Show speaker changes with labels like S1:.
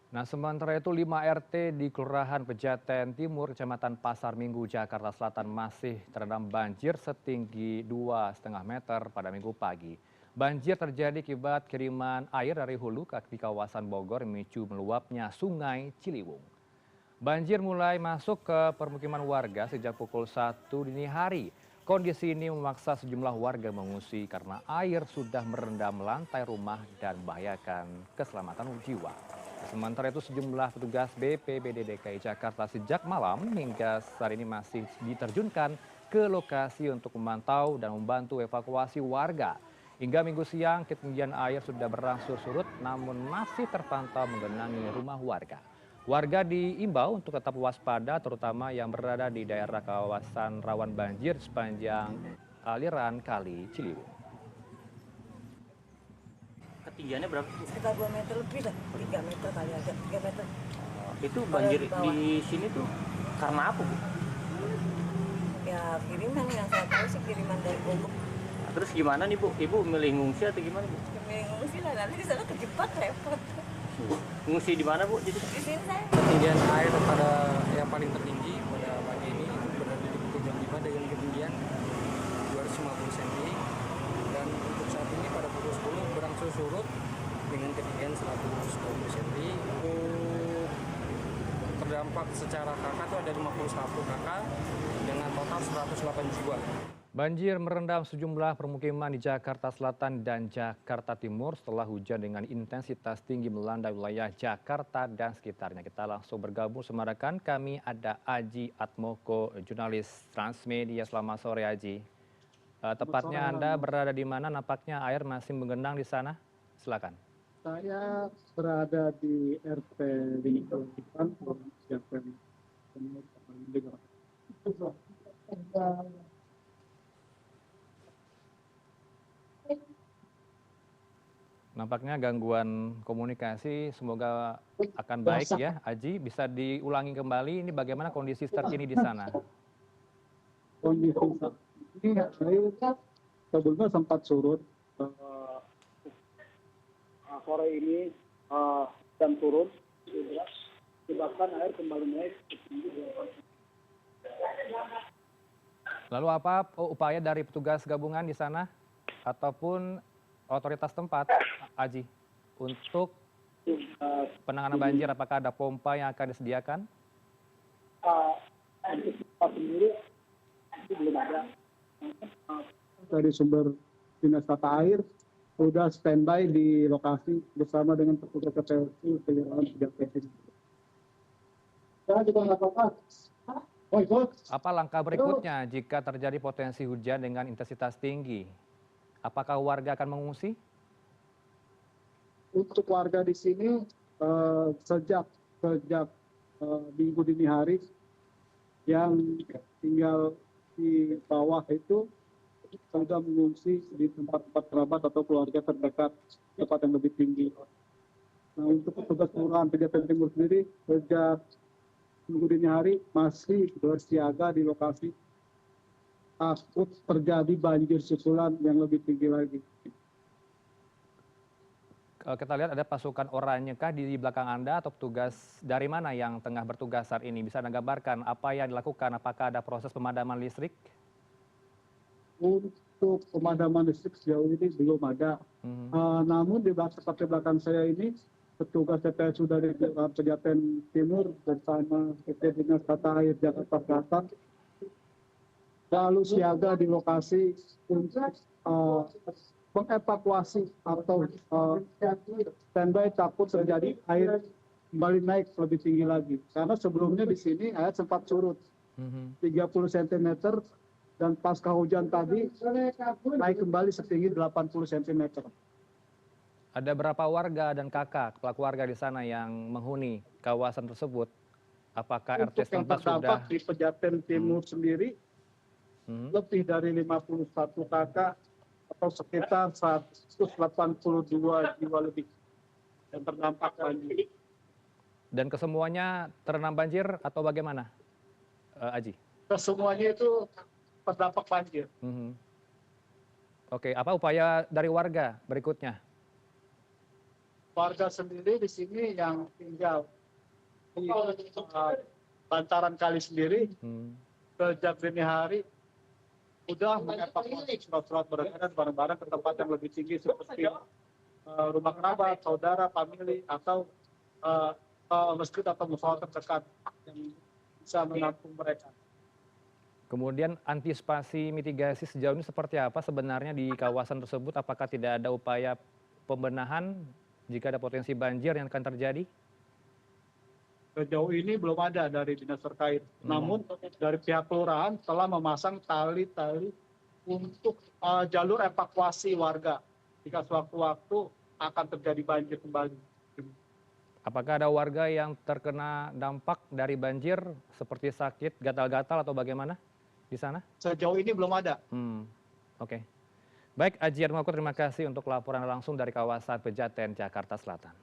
S1: Nah, sementara itu 5 RT di Kelurahan Pejaten Timur, Kecamatan Pasar Minggu, Jakarta Selatan masih terendam banjir setinggi 2,5 meter pada Minggu pagi. Banjir terjadi akibat kiriman air dari hulu di kawasan Bogor memicu meluapnya Sungai Ciliwung. Banjir mulai masuk ke permukiman warga sejak pukul 1 dini hari. Kondisi ini memaksa sejumlah warga mengungsi karena air sudah merendam lantai rumah dan membahayakan keselamatan jiwa. Sementara itu sejumlah petugas BPBD DKI Jakarta sejak malam hingga saat ini masih diterjunkan ke lokasi untuk memantau dan membantu evakuasi warga. Hingga minggu siang ketinggian air sudah berangsur surut namun masih terpantau menggenangi rumah warga. Warga diimbau untuk tetap waspada terutama yang berada di daerah kawasan rawan banjir sepanjang aliran Kali Ciliwung.
S2: Ketinggiannya berapa?
S3: Sekitar 2 meter lebih lah, 3 meter kali ada, 3 meter.
S2: Itu
S3: Kalau
S2: banjir
S3: di bawah.
S2: di sini tuh karena apa, Bu?
S3: Ya kiriman yang saya tahu sih kiriman dari Bogor.
S2: Nah, terus gimana nih, Bu? Ibu milih ngungsi atau gimana, Bu?
S3: Bingung sih lah, nanti di sana kejebak repot.
S2: Ngungsi di mana, Bu? Jadi
S3: Di sini saya.
S4: Ketinggian air pada yang paling tertinggi pada pagi ini berada di pukul jam 5 dengan ketinggian 250 cm dan untuk saat ini pada pukul 10 berangsur surut dengan ketinggian 120 cm. Untuk terdampak secara kakak itu ada 51 kakak dengan total 108 jiwa.
S1: Banjir merendam sejumlah permukiman di Jakarta Selatan dan Jakarta Timur setelah hujan dengan intensitas tinggi melanda wilayah Jakarta dan sekitarnya. Kita langsung bergabung sama rekan kami, ada Aji Atmoko, jurnalis Transmedia. Selamat sore, Aji. Tepatnya Anda berada di mana? Nampaknya air masih menggenang di sana. Silakan.
S5: Saya berada di RT 58, Jakarta Timur.
S1: Nampaknya gangguan komunikasi, semoga akan baik ya. Aji, bisa diulangi kembali ini bagaimana kondisi terkini di sana?
S5: Kondisi saat ini air sebelumnya sempat surut. Sore ini dan turun, bahkan air kembali naik ke tinggi 2
S1: Lalu apa upaya dari petugas gabungan di sana ataupun otoritas tempat, Aji, untuk penanganan banjir? Apakah ada pompa yang akan disediakan?
S5: Untuk sendiri itu belum ada. Dari sumber dinas tata air sudah standby di lokasi bersama dengan petugas PPLC Kelurahan Pejaten. Saya juga nggak apa-apa.
S1: Apa langkah berikutnya jika terjadi potensi hujan dengan intensitas tinggi? Apakah warga akan mengungsi?
S5: Untuk warga di sini sejak minggu dini hari yang tinggal di bawah itu sudah mengungsi di tempat-tempat kerabat atau keluarga terdekat tempat yang lebih tinggi. Nah, untuk petugas Kelurahan Pejaten Timur sendiri sejak minggu dini hari masih bersiaga di lokasi takut terjadi banjir susulan yang lebih tinggi lagi.
S1: Kita lihat ada pasukan oranye kah di belakang Anda atau petugas dari mana yang tengah bertugas saat ini? Bisa Anda gambarkan apa yang dilakukan? Apakah ada proses pemadaman listrik?
S5: Untuk pemadaman listrik sejauh ini belum ada. Namun di belakang saya ini petugas TPSU dari Pejaten Timur bersama PT Dinas Tata Air Jakarta Selatan selalu siaga di lokasi untuk mengevakuasi atau standby takut terjadi air kembali naik lebih tinggi lagi. Karena sebelumnya di sini air sempat surut 30 cm dan pasca hujan tadi naik kembali setinggi 80 cm.
S1: Ada berapa warga dan kakak, kepala keluarga di sana yang menghuni kawasan tersebut? Apakah
S5: Untuk
S1: RT
S5: yang
S1: setempat
S5: terdampak
S1: sudah?
S5: di Pejaten Timur sendiri lebih dari 51 kakak atau sekitar 182 jiwa lebih yang terdampak banjir.
S1: Dan kesemuanya terendam banjir atau bagaimana, Aji?
S5: Kesemuanya itu terdampak banjir.
S1: Oke, apa upaya dari warga berikutnya?
S5: warga sendiri di sini yang tinggal di bantaran kali sendiri sejak dini hari sudah mengevakuasi surat-surat beredaran barang-barang ke tempat yang lebih tinggi seperti rumah kerabat, saudara, famili, atau masjid atau musola terdekat yang bisa menampung mereka.
S1: Kemudian antisipasi mitigasi sejauh ini seperti apa sebenarnya di kawasan tersebut? Apakah tidak ada upaya pembenahan jika ada potensi banjir yang akan terjadi?
S5: Sejauh ini belum ada dari dinas terkait. Namun dari pihak kelurahan telah memasang tali-tali untuk jalur evakuasi warga jika sewaktu-waktu akan terjadi banjir kembali.
S1: Apakah ada warga yang terkena dampak dari banjir seperti sakit, gatal-gatal atau bagaimana di sana?
S5: Sejauh ini belum ada.
S1: Oke. Baik, Aji Atmoko, terima kasih untuk laporan langsung dari kawasan Pejaten, Jakarta Selatan.